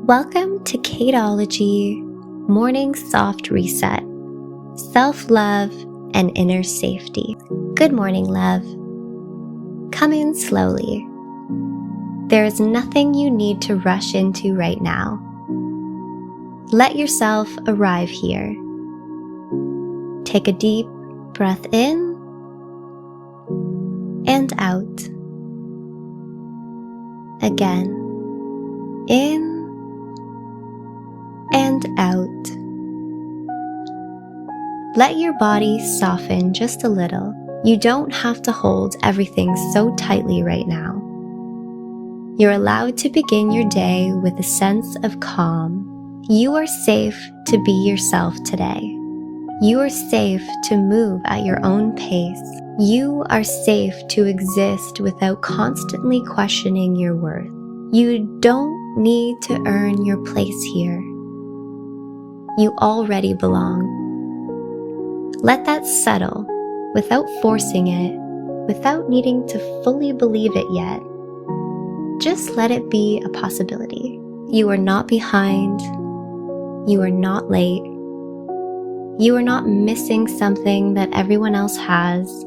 Welcome to Kateology, Morning Soft Reset, Self-Love and Inner Safety. Good morning, love. Come in slowly. There is nothing you need to rush into right now. Let yourself arrive here. Take a deep breath in and out. Again, in and out. Let your body soften just a little. You don't have to hold everything so tightly right now. You're allowed to begin your day with a sense of calm. You are safe to be yourself today. You are safe to move at your own pace. You are safe to exist without constantly questioning your worth. You don't need to earn your place here. You already belong. Let that settle without forcing it, without needing to fully believe it yet. Just let it be a possibility. You are not behind. You are not late. You are not missing something that everyone else has.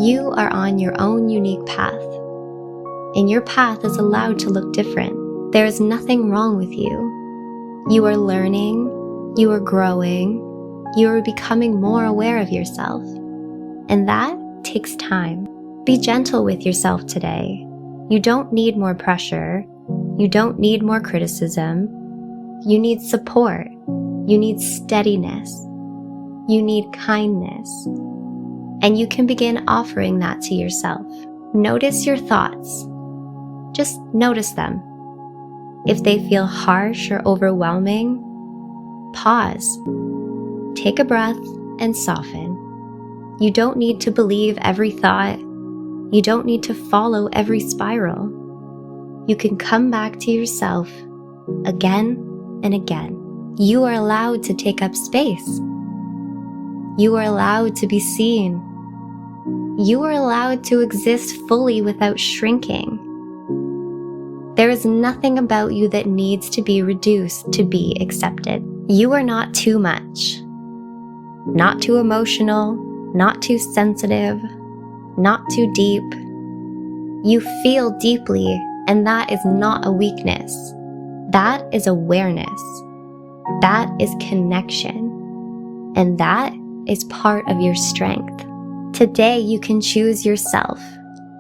You are on your own unique path, and your path is allowed to look different. There is nothing wrong with you. You are learning, you are growing, you are becoming more aware of yourself, and that takes time. Be gentle with yourself today. You don't need more pressure. You don't need more criticism. You need support. You need steadiness. You need kindness. And you can begin offering that to yourself. Notice your thoughts. Just notice them. If they feel harsh or overwhelming, pause. Take a breath and soften. You don't need to believe every thought. You don't need to follow every spiral. You can come back to yourself again and again. You are allowed to take up space. You are allowed to be seen. You are allowed to exist fully without shrinking. There is nothing about you that needs to be reduced to be accepted. You are not too much, not too emotional, not too sensitive, not too deep. You feel deeply, and that is not a weakness. That is awareness. That is connection. And that is part of your strength. Today you can choose yourself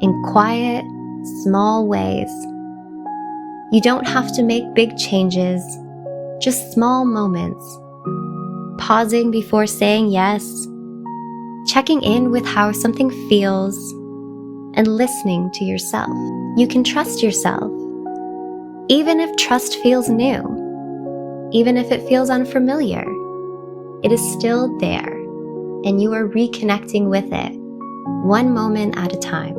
in quiet, small ways. You don't have to make big changes, just small moments. Pausing before saying yes, checking in with how something feels, and listening to yourself. You can trust yourself, even if trust feels new, even if it feels unfamiliar. It is still there, and you are reconnecting with it, one moment at a time.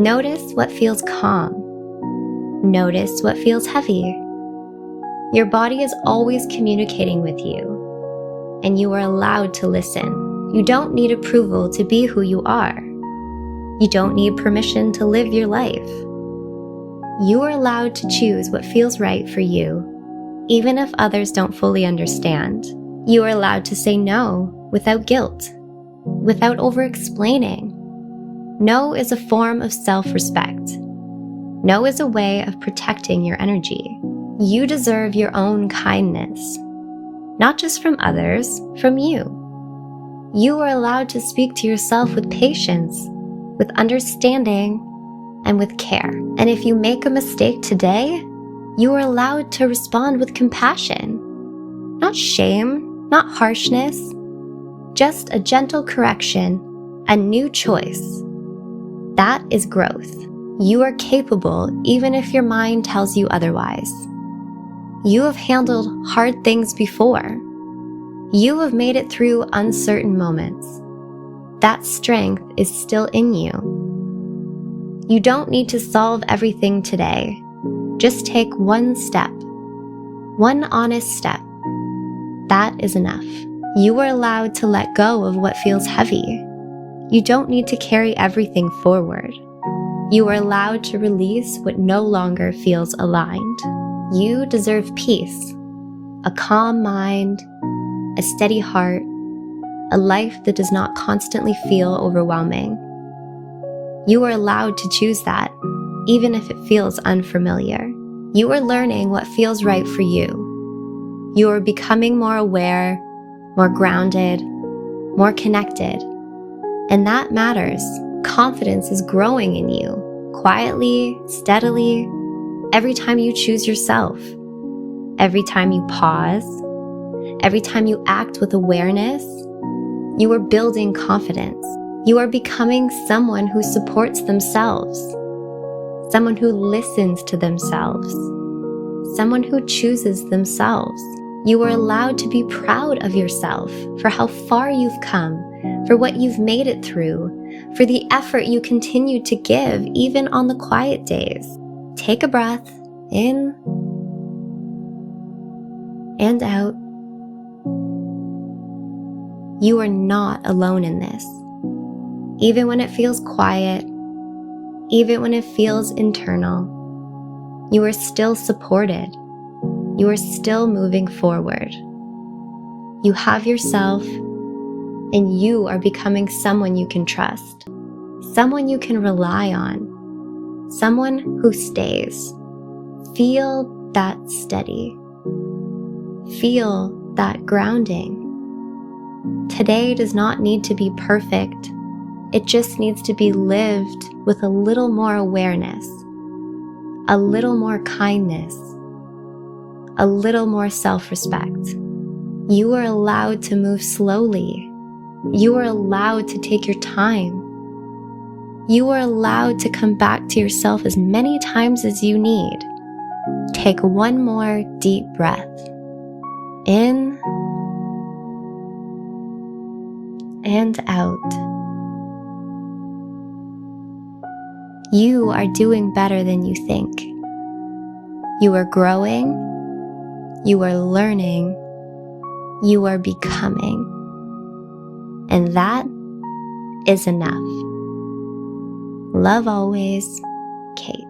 Notice what feels calm. Notice what feels heavy. Your body is always communicating with you, and you are allowed to listen. You don't need approval to be who you are. You don't need permission to live your life. You are allowed to choose what feels right for you, even if others don't fully understand. You are allowed to say no without guilt, without over-explaining. No is a form of self-respect. No is a way of protecting your energy. You deserve your own kindness, not just from others, from you. You are allowed to speak to yourself with patience, with understanding, and with care. And if you make a mistake today, you are allowed to respond with compassion, not shame, not harshness, just a gentle correction, a new choice. That is growth. You are capable even if your mind tells you otherwise. You have handled hard things before. You have made it through uncertain moments. That strength is still in you. You don't need to solve everything today. Just take one step, one honest step. That is enough. You are allowed to let go of what feels heavy. You don't need to carry everything forward. You are allowed to release what no longer feels aligned. You deserve peace, a calm mind, a steady heart, a life that does not constantly feel overwhelming. You are allowed to choose that, even if it feels unfamiliar. You are learning what feels right for you. You are becoming more aware, more grounded, more connected. And that matters. Confidence is growing in you, quietly, steadily, every time you choose yourself, every time you pause, every time you act with awareness. You are building confidence. You are becoming someone who supports themselves, someone who listens to themselves, someone who chooses themselves. You are allowed to be proud of yourself for how far you've come, for what you've made it through, for the effort you continue to give even on the quiet days. Take a breath in and out. You are not alone in this. Even when it feels quiet, even when it feels internal, you are still supported. You are still moving forward. You have yourself, and you are becoming someone you can trust, someone you can rely on, someone who stays. Feel that steady. Feel that grounding. Today does not need to be perfect. It just needs to be lived with a little more awareness, a little more kindness, a little more self-respect. You are allowed to move slowly. You are allowed to take your time. You are allowed to come back to yourself as many times as you need. Take one more deep breath. In and out. You are doing better than you think. You are growing. You are learning. You are becoming. And that is enough. Love always, Kate.